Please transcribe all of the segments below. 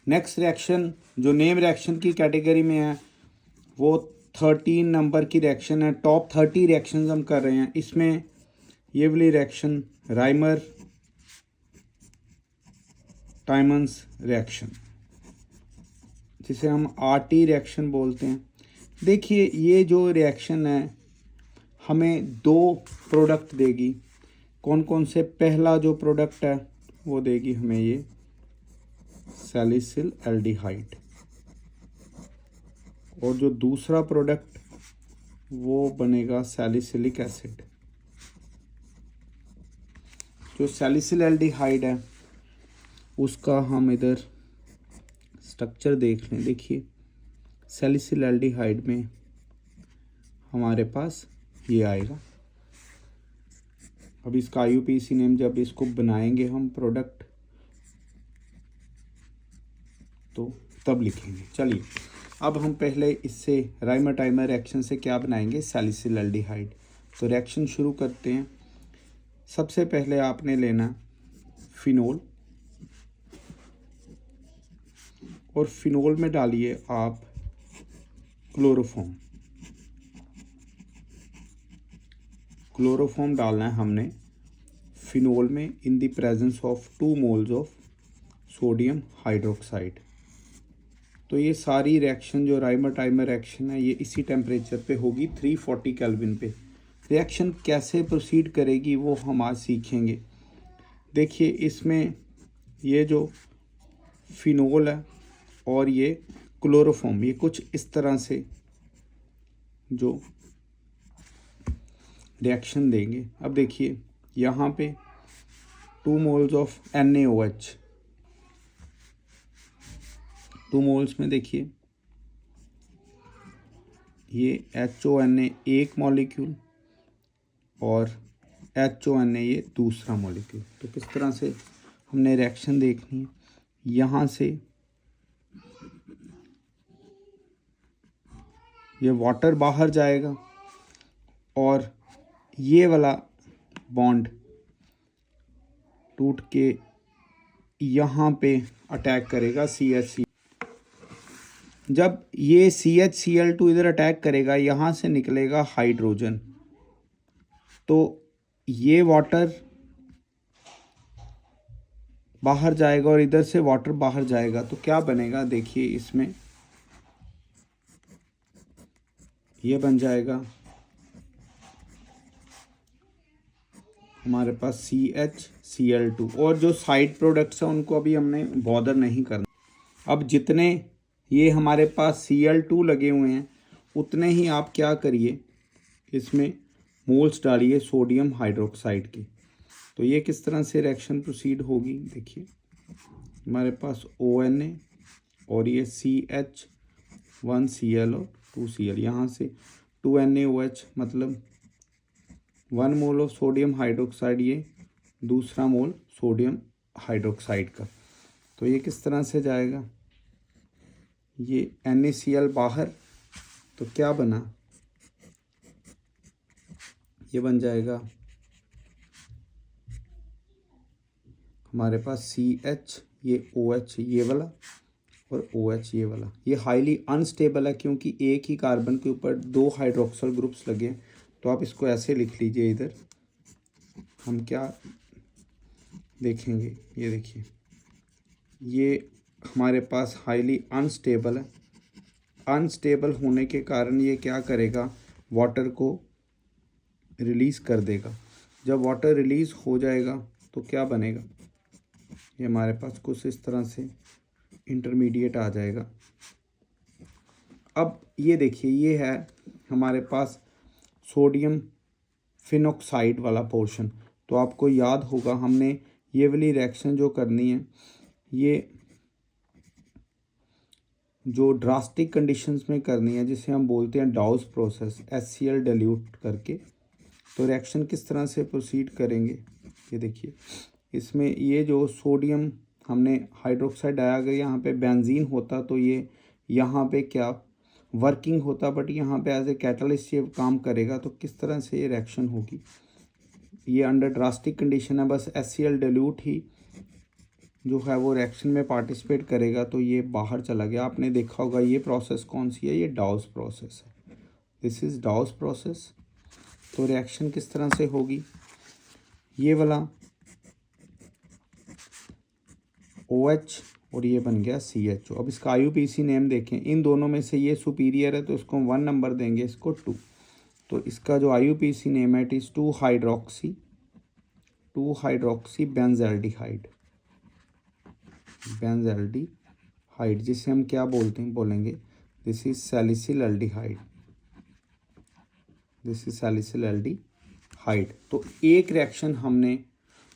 Next reaction जो name reaction की category में है वो 13 नंबर की रिएक्शन है। टॉप 30 रिएक्शंस हम कर रहे हैं। इसमें ये वाली रिएक्शन राइमर टाइमन्स रिएक्शन, जिसे हम आरटी रिएक्शन बोलते हैं। देखिए ये जो रिएक्शन है हमें दो प्रोडक्ट देगी। कौन कौन से? पहला जो प्रोडक्ट है वो देगी हमें ये सैलिसिल एल्डिहाइड, और जो दूसरा प्रोडक्ट वो बनेगा सैलिसिलिक एसिड। जो सैलिसिल एल्डिहाइड है उसका हम इधर स्ट्रक्चर देख लें। देखिए सैलिसिल एल्डिहाइड में हमारे पास ये आएगा। अब इसका आईयूपीएसी नेम जब इसको बनाएंगे हम प्रोडक्ट तो तब लिखेंगे। चलिए अब हम पहले इससे राइमर टाइमर रिएक्शन से क्या बनाएंगे? Salicyl aldehyde. तो रिएक्शन शुरू करते हैं। सबसे पहले आपने लेना फिनोल, और फिनोल में डालिए आप क्लोरोफॉर्म। क्लोरोफॉर्म डालना है हमने फिनोल में in the presence of 2 moles of sodium hydroxide. तो ये सारी रिएक्शन जो राइमर टाइमर रिएक्शन है ये इसी टेम्परेचर पे होगी 340 केल्विन पे। रिएक्शन कैसे प्रोसीड करेगी वो हम आज सीखेंगे। देखिए इसमें ये जो फिनोल है और ये क्लोरोफॉर्म, ये कुछ इस तरह से जो रिएक्शन देंगे। अब देखिए यहाँ पे 2 मोल्स ऑफ NaOH, 2 मोल्स में देखिए ये HONA एक मॉलिक्यूल और HONA ये दूसरा मॉलिक्यूल। तो किस तरह से हमने रिएक्शन देखनी है, यहाँ से ये वाटर बाहर जाएगा और ये वाला बॉन्ड टूट के यहाँ पे अटैक करेगा CH। जब ये CHCl2 इधर अटैक करेगा, यहाँ से निकलेगा हाइड्रोजन। तो ये वाटर बाहर जाएगा और इधर से वाटर बाहर जाएगा, तो क्या बनेगा? देखिए इसमें ये बन जाएगा हमारे पास CHCl2, और जो साइड प्रोडक्ट्स हैं उनको अभी हमने बॉदर नहीं करना। अब जितने ये हमारे पास Cl2 लगे हुए हैं उतने ही आप क्या करिए, इसमें मोल्स डालिए सोडियम हाइड्रोक्साइड के। तो ये किस तरह से रिएक्शन प्रोसीड होगी? देखिए हमारे पास ONA और ये CH1Cl और 2Cl, यहाँ से 2NaOH मतलब 1 मोल ऑफ सोडियम हाइड्रोक्साइड, ये दूसरा मोल सोडियम हाइड्रोक्साइड का। तो ये किस तरह से जाएगा? ये NaCl बाहर, तो क्या बना? ये बन जाएगा हमारे पास CH, ये OH ये वाला और OH ये वाला। ये हाईली अनस्टेबल है क्योंकि एक ही कार्बन के ऊपर 2 हाइड्रोक्सल ग्रुप्स लगे हैं। तो आप इसको ऐसे लिख लीजिए। इधर हम क्या देखेंगे, ये देखिए ये हमारे पास हाईली अनस्टेबल है। अनस्टेबल होने के कारण ये क्या करेगा? वाटर को रिलीज़ कर देगा। जब वाटर रिलीज़ हो जाएगा तो क्या बनेगा? ये हमारे पास कुछ इस तरह से इंटरमीडिएट आ जाएगा। अब ये देखिए ये है हमारे पास सोडियम फिनॉक्साइड वाला पोर्शन। तो आपको याद होगा हमने ये वाली रिएक्शन जो करनी है ये जो ड्रास्टिक कंडीशंस में करनी है, जिसे हम बोलते हैं डाउस प्रोसेस, HCl डाइल्यूट करके। तो रिएक्शन किस तरह से प्रोसीड करेंगे, ये देखिए इसमें ये जो सोडियम हमने हाइड्रोक्साइड आया, अगर यहाँ पे बेंजीन होता तो ये यहाँ पे क्या वर्किंग होता, बट यहाँ पे एज ए कैटलिस्ट ये काम करेगा। तो किस तरह से ये रिएक्शन होगी? ये अंडर ड्रास्टिक कंडीशन है, बस HCl डाइल्यूट ही जो है वो रिएक्शन में पार्टिसिपेट करेगा तो ये बाहर चला गया। आपने देखा होगा ये प्रोसेस कौन सी है, ये डाउस प्रोसेस है। This is डाउस process. तो रिएक्शन किस तरह से होगी, ये वाला OH और ये बन गया CHO। अब इसका IUPAC नेम देखें, इन दोनों में से ये सुपीरियर है तो इसको 1 नंबर देंगे, इसको 2। तो इसका जो IUPAC नेम है इट इज़ 2 हाइड्रोक्सी बेंजल्डिहाइड, जिसे हम क्या बोलेंगे, दिस इज सैलिसिल एल्डिहाइड। तो एक रिएक्शन हमने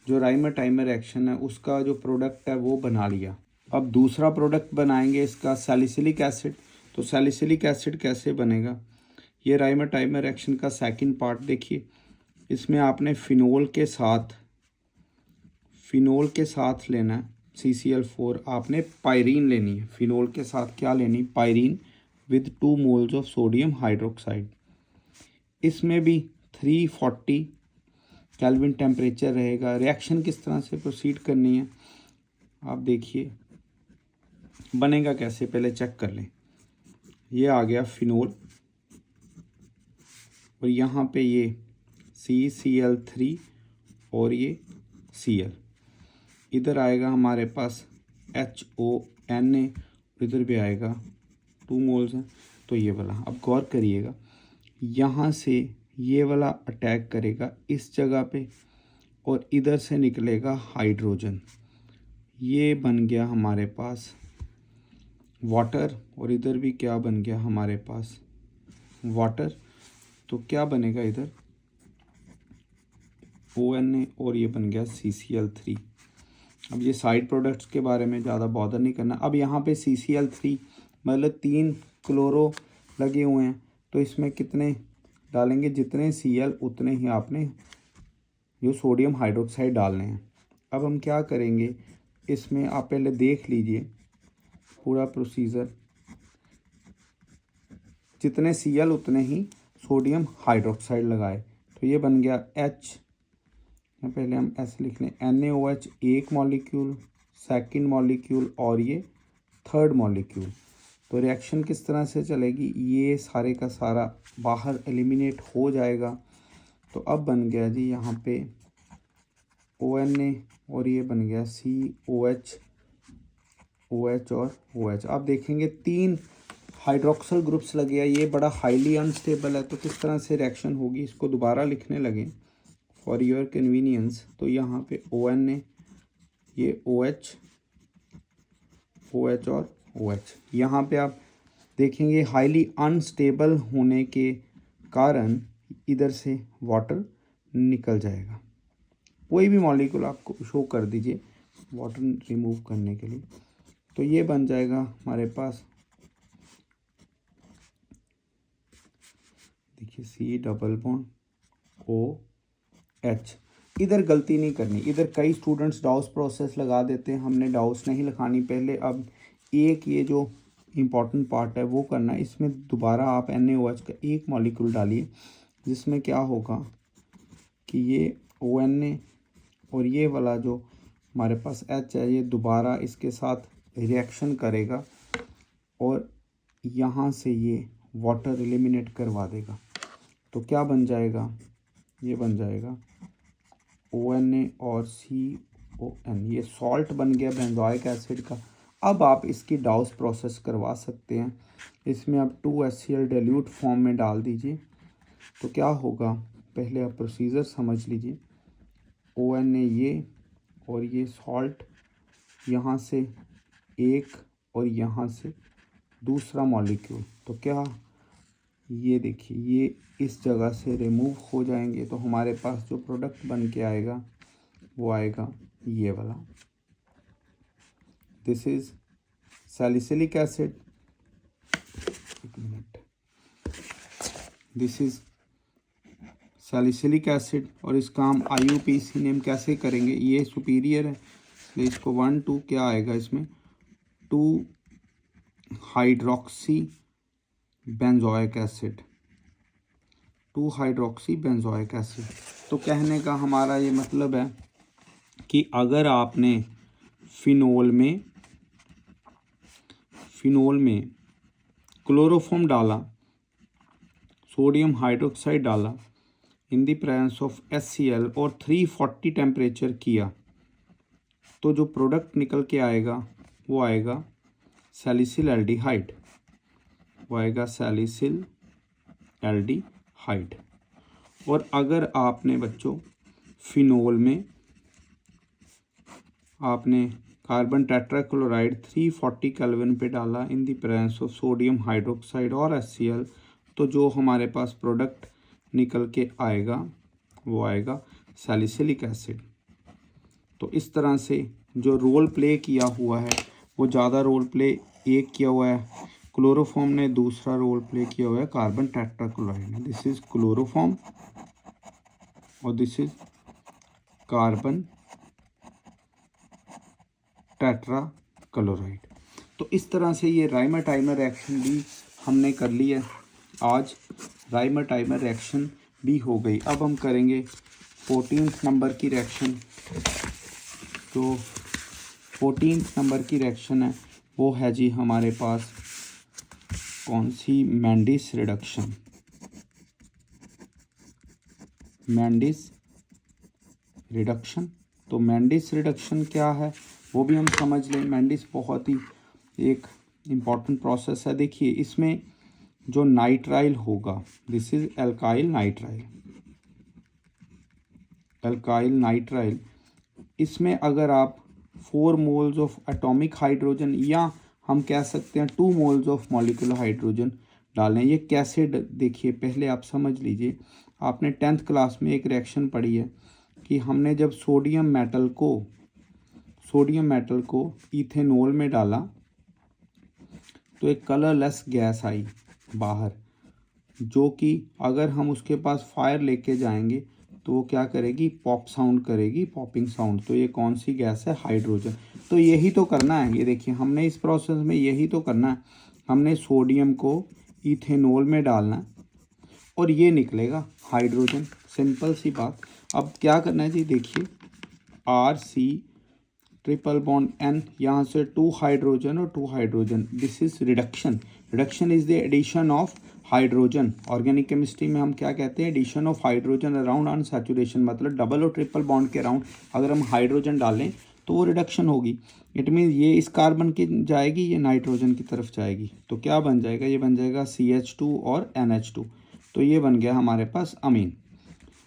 जो राइमर टाइमर रिएक्शन है उसका जो प्रोडक्ट है वो बना लिया। अब दूसरा प्रोडक्ट बनाएंगे इसका सैलिसिलिक एसिड। तो सैलिसिलिक एसिड कैसे बनेगा, ये राइमर टाइमर रिएक्शन का सेकंड पार्ट देखिए। इसमें आपने फिनोल के साथ लेना है CCl4, आपने पायरीन लेनी है। फिनोल के साथ क्या लेनी, pyrene with 2 moles of sodium hydroxide. इसमें भी 340 केल्विन टेम्परेचर रहेगा। रिएक्शन किस तरह से प्रोसीड करनी है आप देखिए, बनेगा कैसे पहले चेक कर लें। ये आ गया फिनोल और यहाँ पे ये CCl3 और ये Cl, इधर आएगा हमारे पास HONA, इधर भी आएगा 2 मोल्स हैं। तो ये वाला अब गौर करिएगा, यहाँ से ये वाला अटैक करेगा इस जगह पे और इधर से निकलेगा हाइड्रोजन। ये बन गया हमारे पास वाटर और इधर भी क्या बन गया हमारे पास वाटर। तो क्या बनेगा इधर ONA और ये बन गया CCl3। अब ये साइड प्रोडक्ट्स के बारे में ज़्यादा बॉदर नहीं करना। अब यहाँ पे CCl3 मतलब 3 क्लोरो लगे हुए हैं, तो इसमें कितने डालेंगे, जितने Cl उतने ही आपने जो सोडियम हाइड्रोक्साइड डालने हैं। अब हम क्या करेंगे, इसमें आप पहले देख लीजिए पूरा प्रोसीजर, जितने Cl उतने ही सोडियम हाइड्रोक्साइड लगाए। तो ये बन गया H, पहले हम ऐसे लिख लें NaOH एक मॉलिक्यूल, सेकंड मॉलिक्यूल और ये थर्ड मॉलिक्यूल। तो रिएक्शन किस तरह से चलेगी, ये सारे का सारा बाहर एलिमिनेट हो जाएगा। तो अब बन गया जी यहाँ पे ONA और ये बन गया COH, OH और OH। आप देखेंगे 3 हाइड्रोक्सल ग्रुप्स लगे हैं, ये बड़ा हाईली अनस्टेबल है। तो किस तरह से रिएक्शन होगी, इसको दोबारा लिखने लगे फॉर योर कन्वीनियंस। तो यहाँ पे ONA, ये OH और OH, यहाँ पे आप देखेंगे हाईली अनस्टेबल होने के कारण इधर से वाटर निकल जाएगा। कोई भी मॉलिक्यूल आपको शो कर दीजिए वाटर रिमूव करने के लिए। तो ये बन जाएगा हमारे पास, देखिए C⋅OH। इधर गलती नहीं करनी, इधर कई स्टूडेंट्स डाउस प्रोसेस लगा देते हैं, हमने डाउस नहीं लिखानी पहले। अब एक ये जो इम्पॉर्टेंट पार्ट है वो करना है। इसमें दोबारा आप NaOH का एक मॉलिक्यूल डालिए, जिसमें क्या होगा कि ये ONA और ये वाला जो हमारे पास H है ये दोबारा इसके साथ रिएक्शन करेगा और यहाँ से ये वाटर एलिमिनेट करवा देगा। तो क्या बन जाएगा, ये बन जाएगा ONA और CON, ये सॉल्ट बन गया बेंजोइक एसिड का। अब आप इसकी डाउस प्रोसेस करवा सकते हैं। इसमें आप 2HCl डाइल्यूट फॉर्म में डाल दीजिए। तो क्या होगा, पहले आप प्रोसीजर समझ लीजिए। ONA ये और ये सॉल्ट, यहाँ से एक और यहाँ से दूसरा मॉलिक्यूल। तो क्या, ये देखिए ये इस जगह से रिमूव हो जाएंगे। तो हमारे पास जो प्रोडक्ट बन के आएगा वो आएगा ये वाला, दिस इज सैलिसिलिक एसिड, एक minute, this is salicylic acid. और इसका हम IUPAC नेम कैसे करेंगे, ये सुपीरियर है इसलिए इसको 1 2 क्या आएगा इसमें 2 hydroxy benzoic acid, 2 hydroxy benzoic acid. तो कहने का हमारा ये मतलब है कि अगर आपने फिनोल में क्लोरोफॉर्म डाला, सोडियम हाइड्रोक्साइड डाला in the presence of HCl और 340 टेम्परेचर किया, तो जो प्रोडक्ट निकल के आएगा वो आएगा सैलिसिल एल्डिहाइड, और अगर आपने बच्चों फिनोल में आपने कार्बन टेट्राक्लोराइड 340 केल्विन पे डाला in the presence of sodium hydroxide और HCl, तो जो हमारे पास प्रोडक्ट निकल के आएगा वो आएगा सैलिसिलिक एसिड। तो इस तरह से जो रोल प्ले किया हुआ है वो ज़्यादा रोल प्ले एक किया हुआ है क्लोरोफॉर्म ने, दूसरा रोल प्ले किया हुआ है कार्बन टेट्राक्लोराइड ने। दिस इज क्लोरोफॉर्म और दिस इज कार्बन टेट्राक्लोराइड। तो इस तरह से ये राइमर टाइमर रिएक्शन भी हमने कर ली है। आज राइमर टाइमर रिएक्शन भी हो गई। अब हम करेंगे 14 नंबर की रिएक्शन। तो 14 नंबर की रिएक्शन है वो है जी हमारे पास कौन सी, मैंडिस रिडक्शन। तो मैंडिस रिडक्शन क्या है वो भी हम समझ लें। मैंडिस बहुत ही एक इम्पॉर्टेंट प्रोसेस है। देखिए इसमें जो नाइट्राइल होगा, दिस इज एल्काइल नाइट्राइल, इसमें अगर आप 4 मोल्स ऑफ एटॉमिक हाइड्रोजन या हम कह सकते हैं 2 मोल्स ऑफ मॉलिक्यूलर हाइड्रोजन डालें। ये कैसे देखिए पहले आप समझ लीजिए, आपने 10th क्लास में एक रिएक्शन पढ़ी है कि हमने जब सोडियम मेटल को इथेनॉल में डाला तो एक कलरलेस गैस आई बाहर, जो कि अगर हम उसके पास फायर लेके जाएंगे तो वो क्या करेगी, पॉप साउंड करेगी, पॉपिंग साउंड। तो ये कौन सी गैस है, हाइड्रोजन। तो यही तो करना है, ये देखिए हमने इस प्रोसेस में यही तो करना है। हमने सोडियम को इथेनॉल में डालना है और ये निकलेगा हाइड्रोजन, सिंपल सी बात। अब क्या करना है जी, देखिए RC ट्रिपल बॉन्ड N, यहाँ से 2 हाइड्रोजन और 2 hydrogen, this is reduction. Reduction is the addition of hydrogen. Organic chemistry में हम क्या कहते हैं, addition of hydrogen around unsaturation, मतलब डबल और ट्रिपल बॉन्ड के अराउंड अगर हम हाइड्रोजन डालें तो वो रिडक्शन होगी। इट मीन ये इस कार्बन की जाएगी, ये नाइट्रोजन की तरफ जाएगी, तो क्या बन जाएगा, ये बन जाएगा CH2 और NH2। तो ये बन गया हमारे पास अमीन।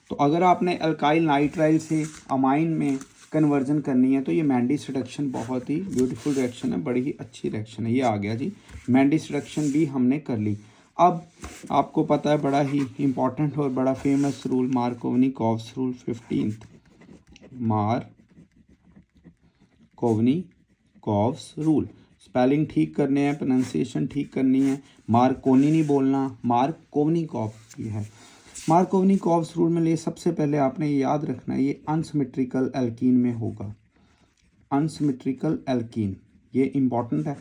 तो अगर आपने अल्काइल नाइट्राइल से अमाइन में कन्वर्जन करनी है तो ये मैंडिस रिडक्शन बहुत ही ब्यूटीफुल रिएक्शन है, बड़ी ही अच्छी रिएक्शन है। ये आ गया जी, मैंडिस रिडक्शन भी हमने कर ली। अब आपको पता है बड़ा ही इम्पॉर्टेंट और बड़ा famous rule, Markovnikov's rule 15th, Markovnikov's rule. Spelling ठीक करने हैं, प्रोनाउंसिएशन ठीक करनी है, मार्कोनी नहीं बोलना, मार्कोवनी-कॉव्स ये है। मार्कोवनी-कॉव्स रूल में सबसे पहले आपने याद रखना है, ये अनसिमेट्रिकल एल्कीन में होगा। अनसिमेट्रिकल एल्कीन ये इम्पॉर्टेंट है,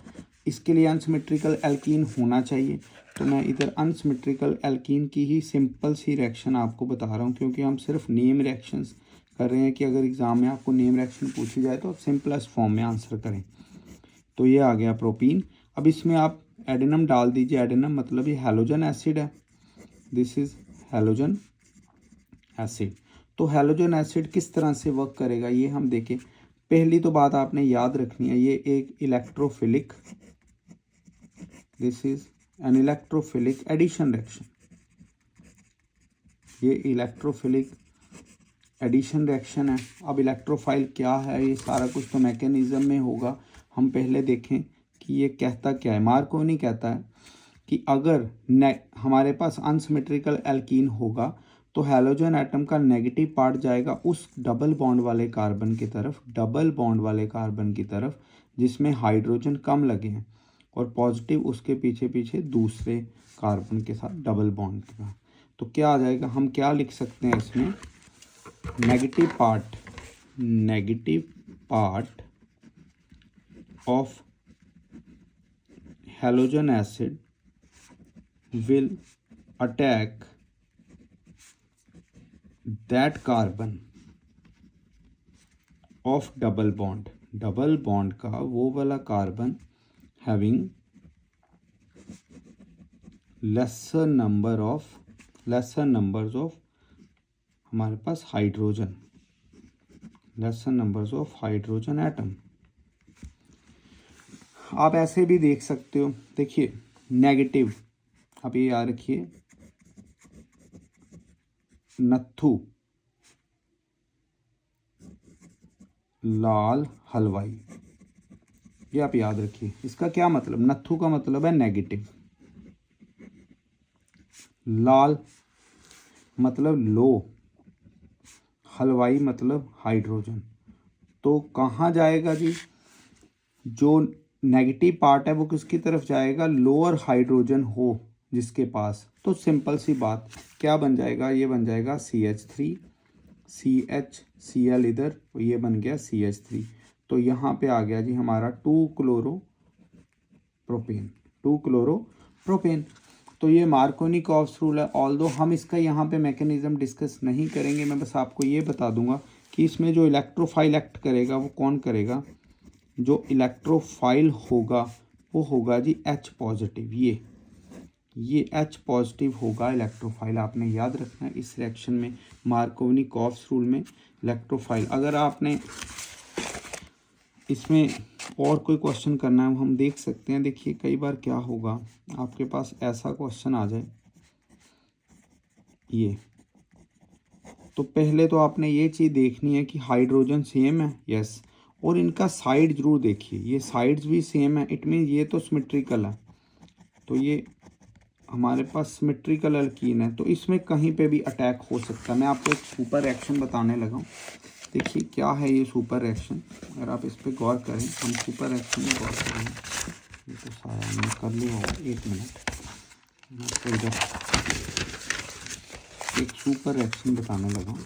इसके लिए अनसिमेट्रिकल एल्कीन होना चाहिए। तो मैं इधर अनसिमेट्रिकल एल्कीन की ही सिंपल सी रिएक्शन आपको बता रहा हूँ, क्योंकि हम सिर्फ नेम रिएक्शंस कर रहे हैं कि अगर एग्ज़ाम में आपको नेम रिएक्शन पूछी जाए तो आप सिंपलेस्ट फॉर्म में आंसर करें। तो ये आ गया प्रोपीन। अब इसमें आप एडेनम डाल दीजिए, एडेनम मतलब ये हैलोजन एसिड है, दिस इज़ हैलोजन एसिड। तो हैलोजन एसिड किस तरह से वर्क करेगा ये हम देखें। पहली तो बात आपने याद रखनी है, ये एक electrophilic, this is an electrophilic addition reaction. ये इलेक्ट्रोफिलिक एडिशन रिएक्शन है। अब इलेक्ट्रोफाइल क्या है, ये सारा कुछ तो मैकेनिज्म में होगा, हम पहले देखें कि ये कहता क्या है। मार्कोनी कहता है कि अगर हमारे पास अनसिमेट्रिकल एल्कीन होगा तो हैलोजन एटम का नेगेटिव पार्ट जाएगा उस डबल बॉन्ड वाले कार्बन की तरफ, जिसमें हाइड्रोजन कम लगे हैं, और पॉजिटिव उसके पीछे पीछे दूसरे कार्बन के साथ डबल बॉन्ड के साथ। तो क्या आ जाएगा, हम क्या लिख सकते हैं इसमें, negative part of halogen acid will attack that carbon of double bond, double bond का वो वाला carbon having lesser numbers of हमारे पास hydrogen, lesser numbers of hydrogen atom. आप ऐसे भी देख सकते हो, देखिए नेगेटिव, आप ये याद रखिए, नत्थु लाल हलवाई, ये आप याद रखिए। इसका क्या मतलब, नत्थु का मतलब है नेगेटिव, लाल मतलब लो, हलवाई मतलब हाइड्रोजन। तो कहाँ जाएगा जी, जो नेगेटिव पार्ट है वो किसकी तरफ जाएगा, लोअर हाइड्रोजन हो जिसके पास। तो सिंपल सी बात, क्या बन जाएगा, ये बन जाएगा CH3, CHCl इधर, ये बन गया CH3। तो यहाँ पे आ गया जी हमारा 2 क्लोरोप्रोपेन। तो ये मार्कोनी-कॉप्स रूल है। ऑल्दो हम इसका यहाँ पे मैकेनिज्म डिस्कस नहीं करेंगे, मैं बस आपको ये बता दूंगा कि इसमें जो इलेक्ट्रोफाइल एक्ट करेगा वो कौन करेगा, जो इलेक्ट्रोफाइल होगा वो होगा जी H पॉजिटिव। ये H पॉजिटिव होगा इलेक्ट्रोफाइल, आपने याद रखना है इस रिएक्शन में, मार्कोनी-कॉप्स रूल में इलेक्ट्रोफाइल। अगर आपने इसमें और कोई क्वेश्चन करना है हम देख सकते हैं। देखिए कई बार क्या होगा, आपके पास ऐसा क्वेश्चन आ जाए, ये तो पहले तो आपने ये चीज़ देखनी है कि हाइड्रोजन सेम है, यस, और इनका साइड जरूर देखिए, ये साइड्स भी सेम है, इट मीन ये तो सिमेट्रिकल है। तो ये हमारे पास सिमेट्रिकल अल्कीन है, तो इसमें कहीं पे भी अटैक हो सकता है। मैं आपको एक सुपर रिएक्शन बताने लगा हूँ, देखिए क्या है ये सुपर रिएक्शन, अगर आप इस पर गौर करें, हम सुपर रिएक्शन में गौर करेंगे। ये तो सारा मैंने कर लिया होगा, 1 मिनट, मैं आपको इधर एक सुपर रिएक्शन बताने लगा हूँ।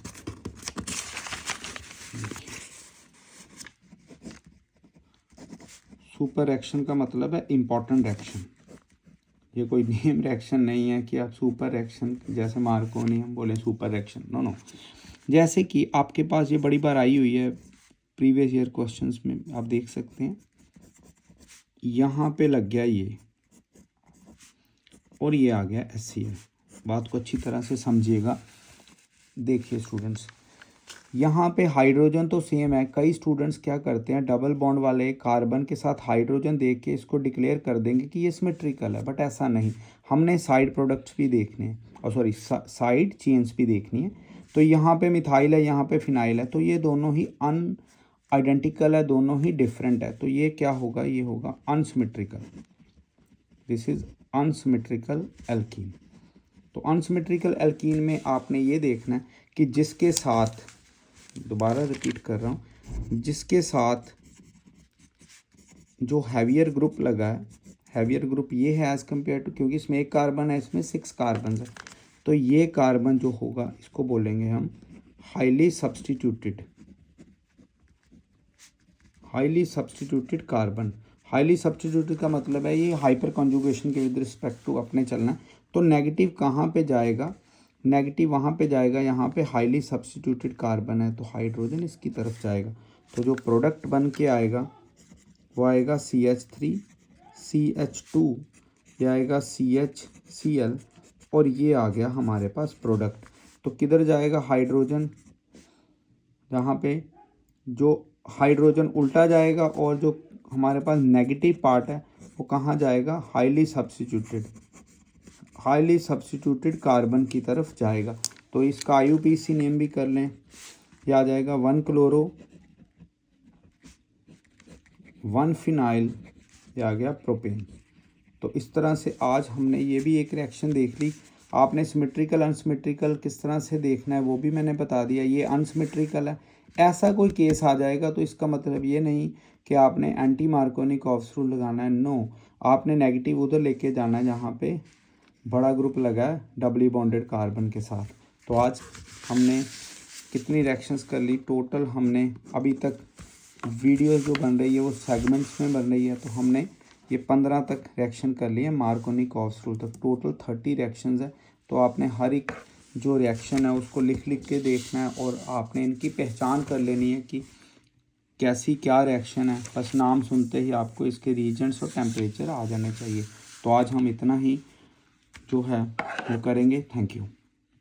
सुपर रिएक्शन का मतलब है इम्पॉर्टेंट रिएक्शन, ये कोई नेम रिएक्शन नहीं है कि आप सुपर रिएक्शन जैसे मार्कोनी हम बोले सुपर रिएक्शन, नो। जैसे कि आपके पास ये बड़ी बार आई हुई है प्रीवियस ईयर क्वेश्चंस में, आप देख सकते हैं यहाँ पे लग गया ये और ये आ गया HCl। बात को अच्छी तरह से समझिएगा। देखिए स्टूडेंट्स, यहाँ पे हाइड्रोजन तो सेम है, कई स्टूडेंट्स क्या करते हैं, डबल बॉन्ड वाले कार्बन के साथ हाइड्रोजन देख के इसको डिक्लेयर कर देंगे कि ये सिमेट्रिकल है, बट ऐसा नहीं, हमने साइड प्रोडक्ट्स भी देखने हैं, और सॉरी साइड चेन्स भी देखनी है। तो यहाँ पे मिथाइल है, यहाँ पे फिनाइल है, तो ये दोनों ही आइडेंटिकल है, दोनों ही डिफरेंट है, तो ये क्या होगा, ये होगा unsymmetrical, this is unsymmetrical alkene. तो अनसिमेट्रिकल एल्कीन में आपने ये देखना है कि जिसके साथ, दोबारा रिपीट कर रहा हूँ, जिसके साथ जो हैवियर ग्रुप लगा है, हैवियर ग्रुप ये है एज़ कम्पेयर टू, क्योंकि इसमें 1 कार्बन है, इसमें 6 कार्बन है, तो ये कार्बन जो होगा इसको बोलेंगे हम highly substituted carbon. Highly substituted का मतलब है ये हाइपर कॉन्जुगेशन के विद रिस्पेक्ट टू अपने चलना। तो नेगेटिव कहाँ पे जाएगा, नेगेटिव वहाँ पे जाएगा, यहाँ पे हाईली सब्स्टिट्यूटेड कार्बन है तो हाइड्रोजन इसकी तरफ जाएगा। तो जो प्रोडक्ट बन के आएगा वो आएगा CH3 CH2, ये आएगा CHCl, और ये आ गया हमारे पास प्रोडक्ट। तो किधर जाएगा हाइड्रोजन, यहाँ पे जो हाइड्रोजन उल्टा जाएगा, और जो हमारे पास नेगेटिव पार्ट है वो कहाँ जाएगा, हाईली सब्स्टिट्यूटेड कार्बन की तरफ जाएगा। तो इसका IUPAC नेम भी कर लें, ये आ जाएगा 1 क्लोरो 1 फिनाइल, ये आ गया प्रोपेन। तो इस तरह से आज हमने ये भी एक रिएक्शन देख ली। आपने सिमेट्रिकल अनसिमेट्रिकल किस तरह से देखना है वो भी मैंने बता दिया। ये अनसिमेट्रिकल है, ऐसा कोई केस आ जाएगा तो इसका मतलब ये नहीं कि आपने एंटी मार्कोनी-कॉप्स रूल लगाना है, नो, आपने नेगेटिव उधर लेके जाना है जहाँ पे बड़ा ग्रुप लगा है डबली बॉन्डेड कार्बन के साथ। तो आज हमने कितनी रिएक्शंस कर ली टोटल, हमने अभी तक वीडियोस जो बन रही है वो सेगमेंट्स में बन रही है, तो हमने ये 15 तक रिएक्शन कर लिए मार्कोनी-कॉप्स रूल तक, टोटल 30 रिएक्शंस है। तो आपने हर एक जो रिएक्शन है उसको लिख के देखना है, और आपने इनकी पहचान कर लेनी है कि कैसी क्या रिएक्शन है, बस नाम सुनते ही आपको इसके रीजेंट्स और टेम्परेचर आ जाने चाहिए। तो आज हम इतना ही जो है वो करेंगे। Thank you.